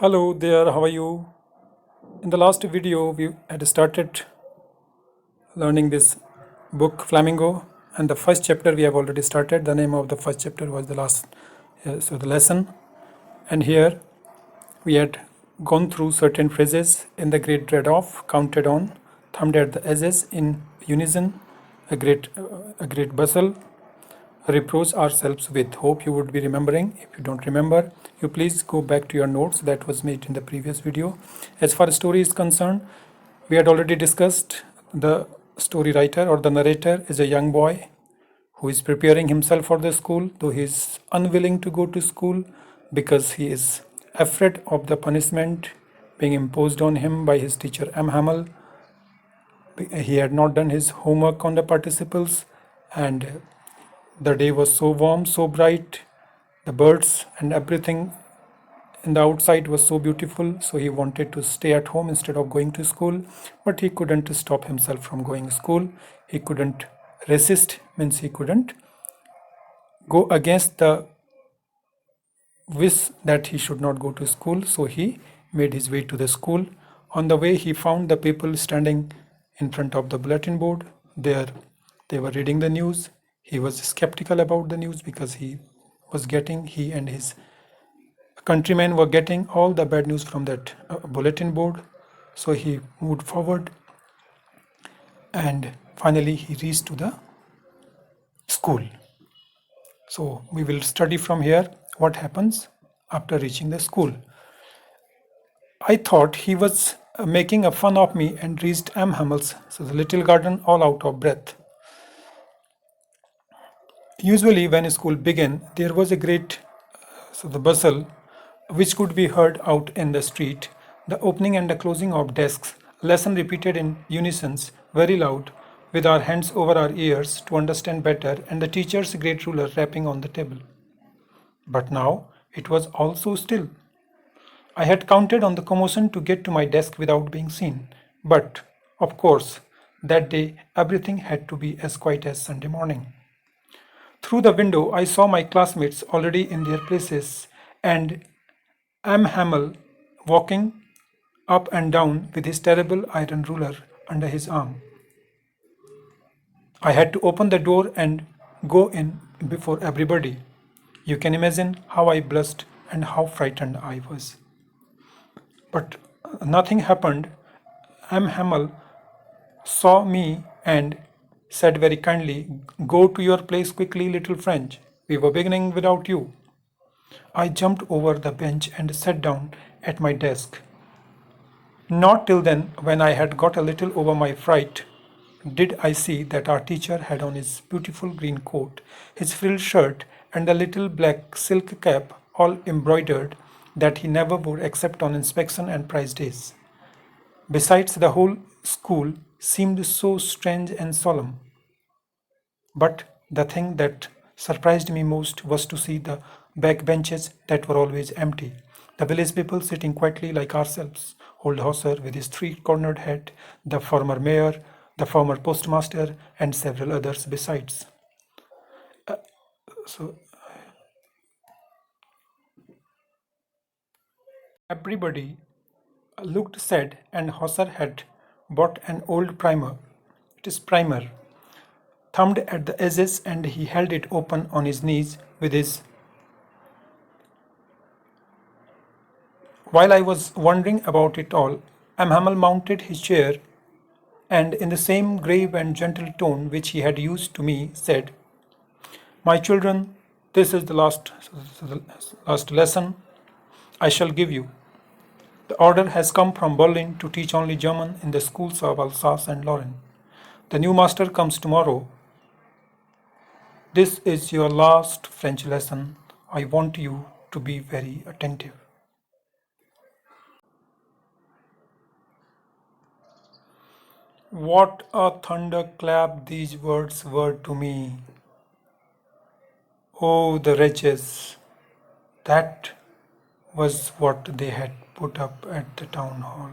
Hello there, how are you? In the last video, we had started learning this book Flamingo, and the first chapter we have already started. The name of the first chapter was the last, the lesson. And here we had gone through certain phrases in the great dread of, counted on, thumbed at the edges in unison, a great bustle, reproach ourselves with. Hope you would be remembering. If you don't remember, you please go back to your notes that was made in the previous video. As far as story is concerned, we had already discussed the story writer or the narrator is a young boy who is preparing himself for the school, though he is unwilling to go to school because he is afraid of the punishment being imposed on him by his teacher M. Hamel. He had not done his homework on the participles, and the day was so warm, so bright, the birds and everything in the outside was so beautiful, so he wanted to stay at home instead of going to school, but he couldn't stop himself from going to school. He couldn't resist, means he couldn't go against the wish that he should not go to school, so he made his way to the school. On the way, he found the people standing in front of the bulletin board. There, they were reading the news. He was skeptical about the news because he and his countrymen were getting all the bad news from that bulletin board. So he moved forward and finally he reached to the school. So we will study from here what happens after reaching the school. I thought he was making a fun of me and reached M. Hammel's, so the little garden, all out of breath. Usually when school began, there was a great the bustle which could be heard out in the street, the opening and the closing of desks, lesson repeated in unison, very loud, with our hands over our ears to understand better, and the teacher's great ruler rapping on the table. But now it was all so still. I had counted on the commotion to get to my desk without being seen, but, of course, that day everything had to be as quiet as Sunday morning. Through the window, I saw my classmates already in their places and M. Hamel walking up and down with his terrible iron ruler under his arm. I had to open the door and go in before everybody. You can imagine how I blushed and how frightened I was. But nothing happened. M. Hamel saw me and said very kindly, "Go to your place quickly, little French. We were beginning without you." I jumped over the bench and sat down at my desk. Not till then, when I had got a little over my fright, did I see that our teacher had on his beautiful green coat, his frilled shirt, and the little black silk cap all embroidered that he never wore except on inspection and prize days. Besides, the whole school seemed so strange and solemn. But the thing that surprised me most was to see the back benches that were always empty. The village people sitting quietly like ourselves. Old Hauser with his three-cornered hat, the former mayor, the former postmaster, and several others besides. So everybody looked sad, and Hauser had bought an old primer. It is primer, thumbed at the edges, and he held it open on his knees with his. While I was wondering about it all, M. Hamel mounted his chair and, in the same grave and gentle tone which he had used to me, said, "My children, this is the last lesson I shall give you. The order has come from Berlin to teach only German in the schools of Alsace and Lorraine. The new master comes tomorrow. This is your last French lesson. I want you to be very attentive." What a thunderclap these words were to me. Oh, the wretches! That was what they had put up at the town hall.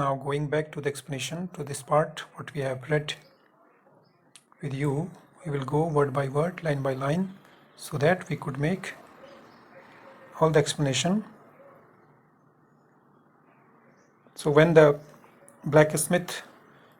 Now, going back to the explanation to this part, what we have read with you. We will go word by word, line by line, so that we could make all the explanation. So when the blacksmith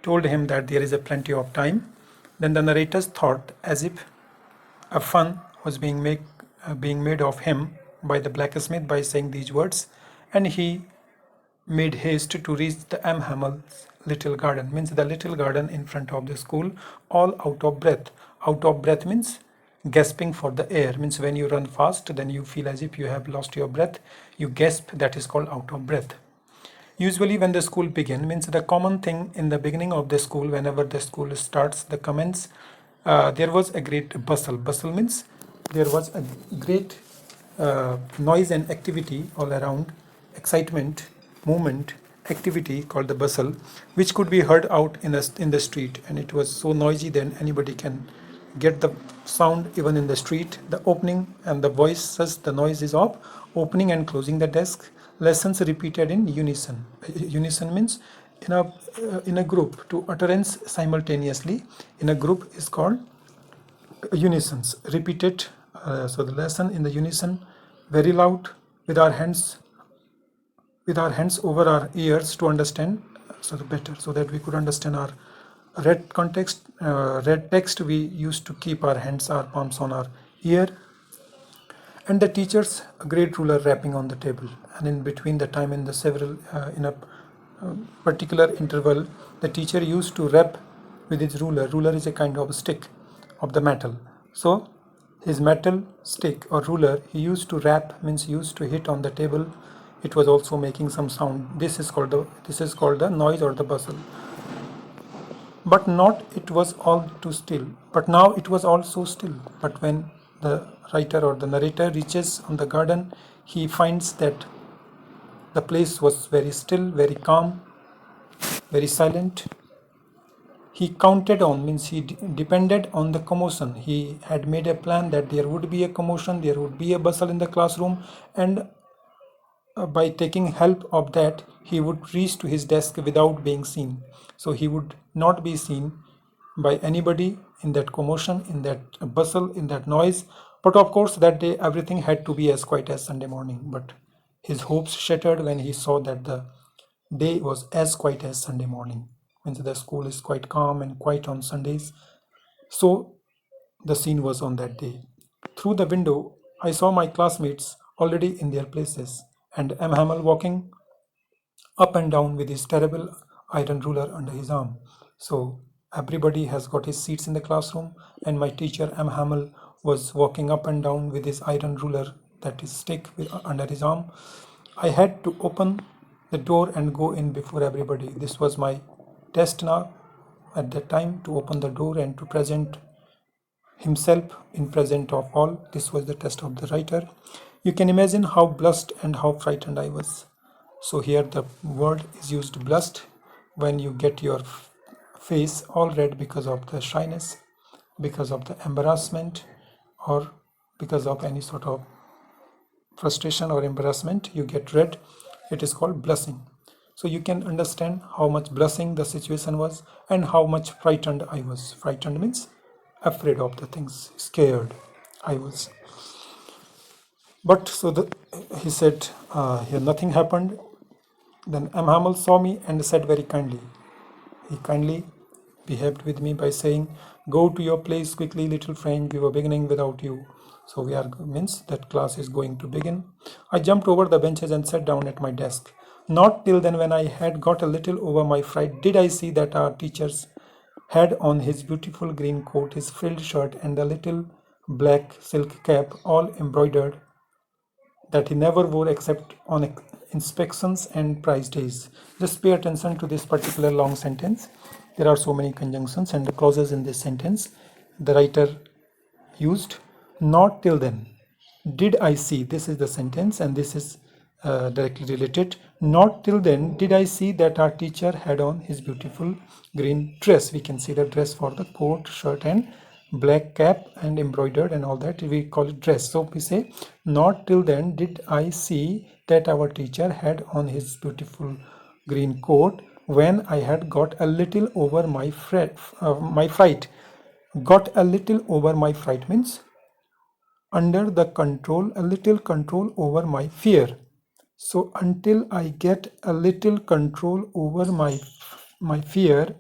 told him that there is a plenty of time, then the narrators thought as if a fun was being made of him by the blacksmith by saying these words, and he made haste to reach the M. Hamel's little garden, means the little garden in front of the school, all out of breath. Out of breath means gasping for the air, means when you run fast, then you feel as if you have lost your breath, you gasp, that is called out of breath. Usually when the school begins, means the common thing in the beginning of the school, whenever the school starts, the commence, there was a great bustle. Bustle means there was a great noise and activity all around, excitement, movement, activity called the bustle, which could be heard out in the street, and it was so noisy that anybody can get the sound even in the street. The opening and the voices, the noise is of opening and closing the desk. Lessons repeated in unison. Unison means in a group, to utterance simultaneously in a group is called unisons. Repeated. So the lesson in the unison, very loud, with our hands over our ears to understand, so the better, so that we could understand our read text. We used to keep our palms on our ear, and the teachers a great ruler rapping on the table, and in between the time, in the several in a particular interval, the teacher used to rap with his ruler. Ruler is a kind of stick of the metal, so his metal stick or ruler, he used to rap, means used to hit on the table. It was also making some sound. This is called the noise or the bustle. But not it was all too still. But now it was all so still. But when the writer or the narrator reaches on the garden, he finds that the place was very still, very calm, very silent. He counted on, means he depended on the commotion. He had made a plan that there would be a commotion, there would be a bustle in the classroom, and by taking help of that, he would reach to his desk without being seen. So he would not be seen by anybody in that commotion, in that bustle, in that noise. But of course, that day everything had to be as quiet as Sunday morning. But his hopes shattered when he saw that the day was as quiet as Sunday morning. Means the school is quite calm and quiet on Sundays. So the scene was on that day. Through the window, I saw my classmates already in their places, and M. Hamel walking up and down with his terrible iron ruler under his arm. So everybody has got his seats in the classroom, and my teacher M. Hamel was walking up and down with his iron ruler, that is stick, under his arm. I had to open the door and go in before everybody. This was my test now at that time, to open the door and to present himself in present of all. This was the test of the writer. You can imagine how blushed and how frightened I was. So here the word is used, blushed, when you get your face all red because of the shyness, because of the embarrassment, or because of any sort of frustration or embarrassment, you get red. It is called blushing. So you can understand how much blushing the situation was and how much frightened I was. Frightened means afraid of the things, scared I was. But so he said, here nothing happened. Then M. Hamel saw me and said very kindly. He kindly behaved with me by saying, "Go to your place quickly, little friend. We were beginning without you." So means that class is going to begin. I jumped over the benches and sat down at my desk. Not till then, when I had got a little over my fright, did I see that our teacher's had on his beautiful green coat, his frilled shirt, and the little black silk cap, all embroidered, that he never wore except on inspections and prize days. Just pay attention to this particular long sentence. There are so many conjunctions and clauses in this sentence. The writer used not till then. Did I see? This is the sentence, and this is directly related. Not till then did I see that our teacher had on his beautiful green dress. We can see the dress for the coat, shirt, and black cap, and embroidered and all that. We call it dress. So we say, not till then did I see that our teacher had on his beautiful green coat, when I had got a little over my fright. Got a little over my fright means under the control, a little control over my fear. So until I get a little control over my fear,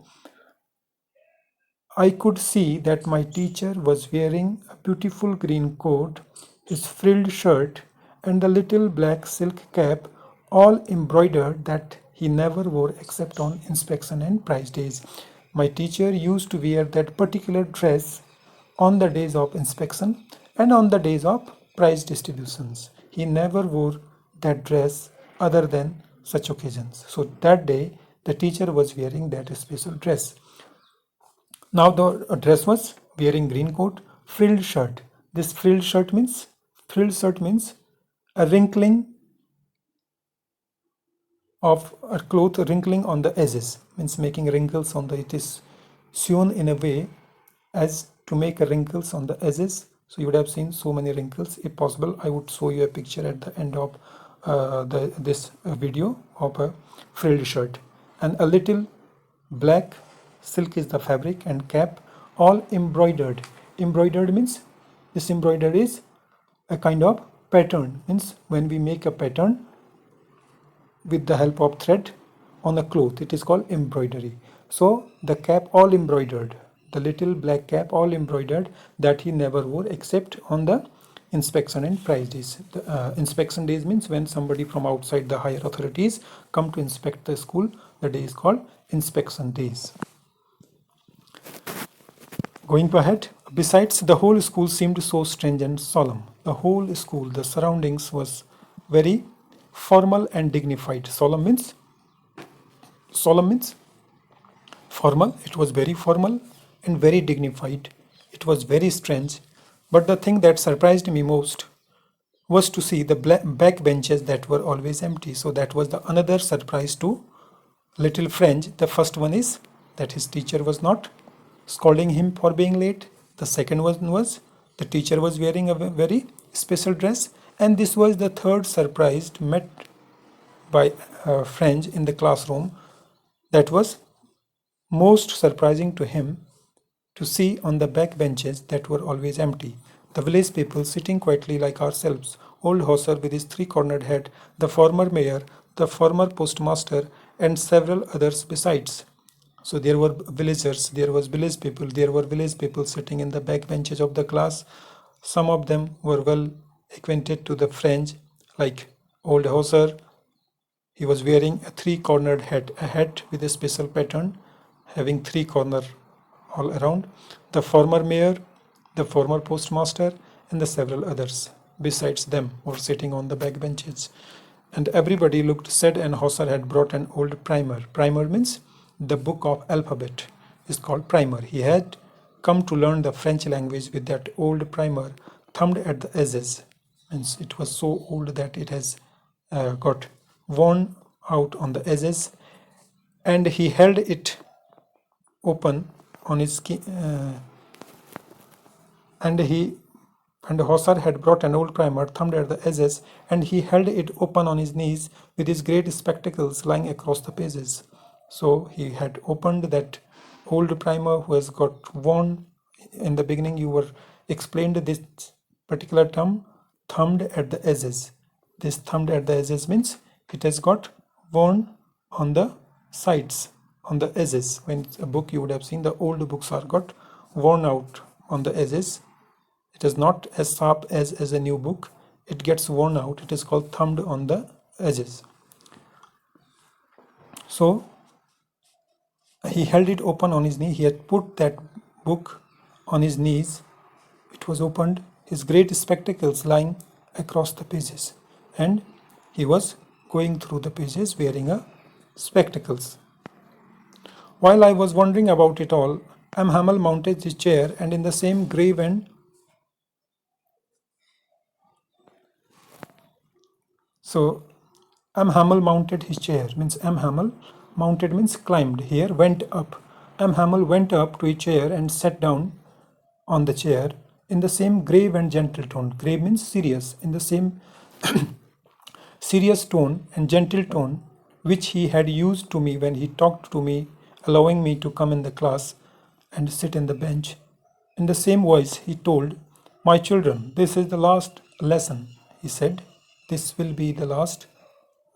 I could see that my teacher was wearing a beautiful green coat, his frilled shirt, and the little black silk cap, all embroidered, that he never wore except on inspection and prize days. My teacher used to wear that particular dress on the days of inspection and on the days of prize distributions. He never wore that dress other than such occasions. So that day, the teacher was wearing that special dress. Now the dress was wearing green coat, frilled shirt. This frilled shirt means a wrinkling of a cloth wrinkling on the edges, means making wrinkles on the, it is sewn in a way as to make wrinkles on the edges. So you would have seen so many wrinkles. If possible, I would show you a picture at the end of this video of a frilled shirt, and a little black silk is the fabric, and cap, all embroidered. Embroidered means this embroidered is a kind of pattern, means when we make a pattern with the help of thread on a cloth, it is called embroidery. So the cap all embroidered, the little black cap all embroidered, that he never wore except on the inspection and prize days. The inspection days means when somebody from outside the higher authorities come to inspect the school, the day is called inspection days. Going ahead, besides, the whole school seemed so strange and solemn. The whole school, the surroundings was very formal and dignified. Solemn means formal. It was very formal and very dignified. It was very strange. But the thing that surprised me most was to see the back benches that were always empty. So that was the another surprise to little French. The first one is that his teacher was not scolding him for being late. The second one was the teacher was wearing a very special dress. And this was the third surprise met by French in the classroom. That was most surprising to him, to see on the back benches that were always empty the village people sitting quietly like ourselves, old Hauser with his three-cornered head, the former mayor, the former postmaster, and several others besides. So there were villagers, there were village people sitting in the back benches of the class. Some of them were well acquainted to the French, like old Hauser. He was wearing a three-cornered hat, a hat with a special pattern, having three corners all around. The former mayor, the former postmaster, and the several others besides them were sitting on the back benches. And everybody looked sad, and Hauser had brought an old primer. Primer means the book of alphabet is called primer. He had come to learn the French language with that old primer thumbed at the edges. Means it was so old that it has got worn out on the edges, and he held it open on his and Hauser had brought an old primer thumbed at the edges, and he held it open on his knees with his great spectacles lying across the pages. So he had opened that old primer who has got worn. In the beginning you were explained this particular term, thumbed at the edges. This thumbed at the edges means it has got worn on the sides, on the edges. When a book, you would have seen the old books are got worn out on the edges. It is not as sharp as a new book. It gets worn out. It is called thumbed on the edges. So he held it open on his knee. He had put that book on his knees. It was opened, his great spectacles lying across the pages, and he was going through the pages wearing a spectacles. While I was wondering about it all, M. Hamel mounted his chair, and in the same grave and so M. Hamel mounted his chair, means M. Hamel mounted means climbed, here went up. M. Hamel went up to a chair and sat down on the chair in the same grave and gentle tone. Grave means serious. In the same serious tone and gentle tone which he had used to me when he talked to me, allowing me to come in the class and sit in the bench. In the same voice, he told, "My children, this is the last lesson." He said, "This will be the last."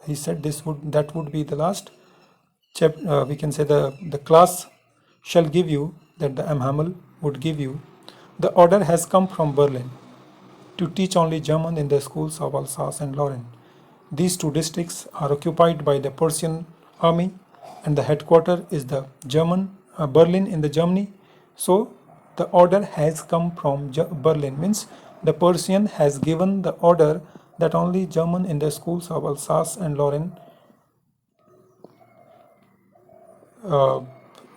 He said, that would be the last. We can say the class shall give you, that the Hamel would give you. The order has come from Berlin to teach only German in the schools of Alsace and Lorraine. These two districts are occupied by the Prussian army, and the headquarters is the Berlin in the Germany. So the order has come from Berlin, means the Persian has given the order that only German in the schools of Alsace and Lorraine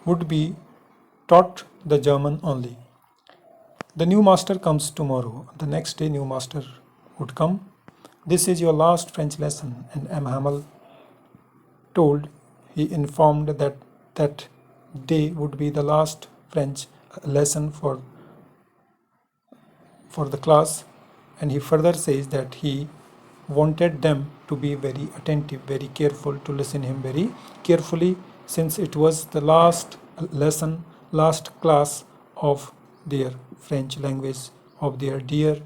would be taught the German only. The new master comes tomorrow. The next day, new master would come. This is your last French lesson. And M. Hamel he informed that that day would be the last French lesson for the class. And he further says that he wanted them to be very attentive, very careful, to listen him very carefully, since it was the last lesson, last class of their French language, of their dear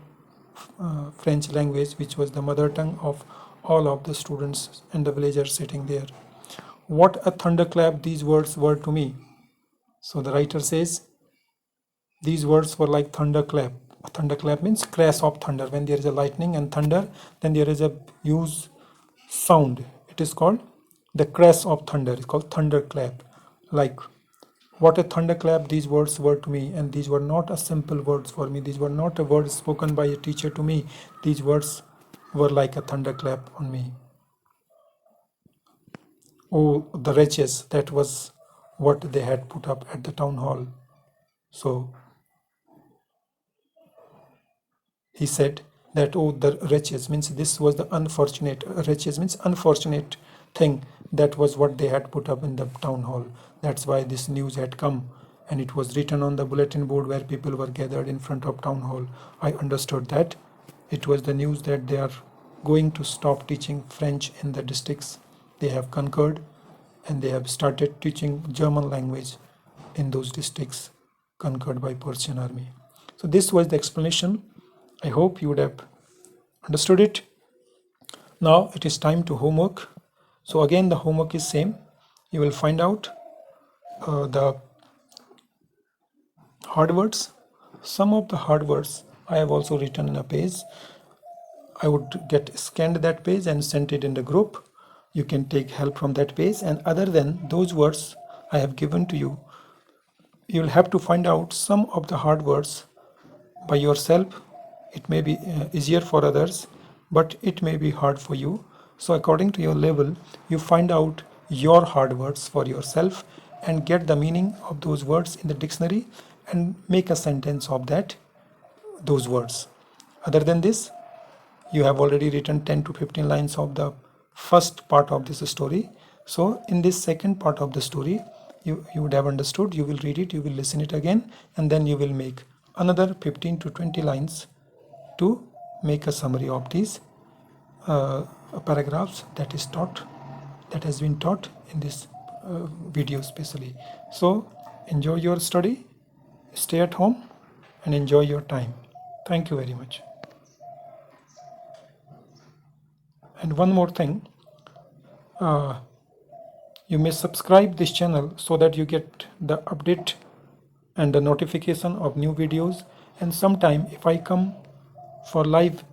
French language, which was the mother tongue of all of the students and the villagers sitting there. What a thunderclap these words were to me. So the writer says, these words were like thunderclap. A thunderclap means crash of thunder. When there is a lightning and thunder, then there is a huge sound. It is called the crash of thunder. It's called thunderclap. Like, what a thunderclap these words were to me. And these were not a simple words for me. These were not a word spoken by a teacher to me. These words were like a thunderclap on me. Oh, the wretches, that was what they had put up at the town hall. So he said that, oh, the wretches, means this was the unfortunate, wretches means unfortunate thing, that was what they had put up in the town hall. That's why this news had come, and it was written on the bulletin board where people were gathered in front of town hall. I understood that it was the news that they are going to stop teaching French in the districts they have conquered, and they have started teaching German language in those districts conquered by Persian army. So this was the explanation. I hope you would have understood it. Now it is time to homework. So again, the homework is same. You will find out the hard words. Some of the hard words I have also written in a page. I would get scanned that page and sent it in the group. You can take help from that page, and other than those words I have given to you, you will have to find out some of the hard words by yourself. It may be easier for others, but it may be hard for you. So according to your level, you find out your hard words for yourself and get the meaning of those words in the dictionary and make a sentence of those words. Other than this, you have already written 10 to 15 lines of the first part of this story. So in this second part of the story, you would have understood. You will read it, you will listen it again, and then you will make another 15 to 20 lines to make a summary of these paragraphs that has been taught in this video especially. So enjoy your study, stay at home, and enjoy your time. Thank you very much. And one more thing, you may subscribe this channel so that you get the update and the notification of new videos. And sometime if I come for live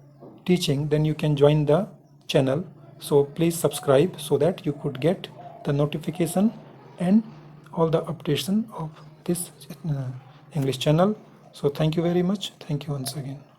teaching, then you can join the channel. So please subscribe so that you could get the notification and all the updates of this English channel. So thank you very much. Thank you once again.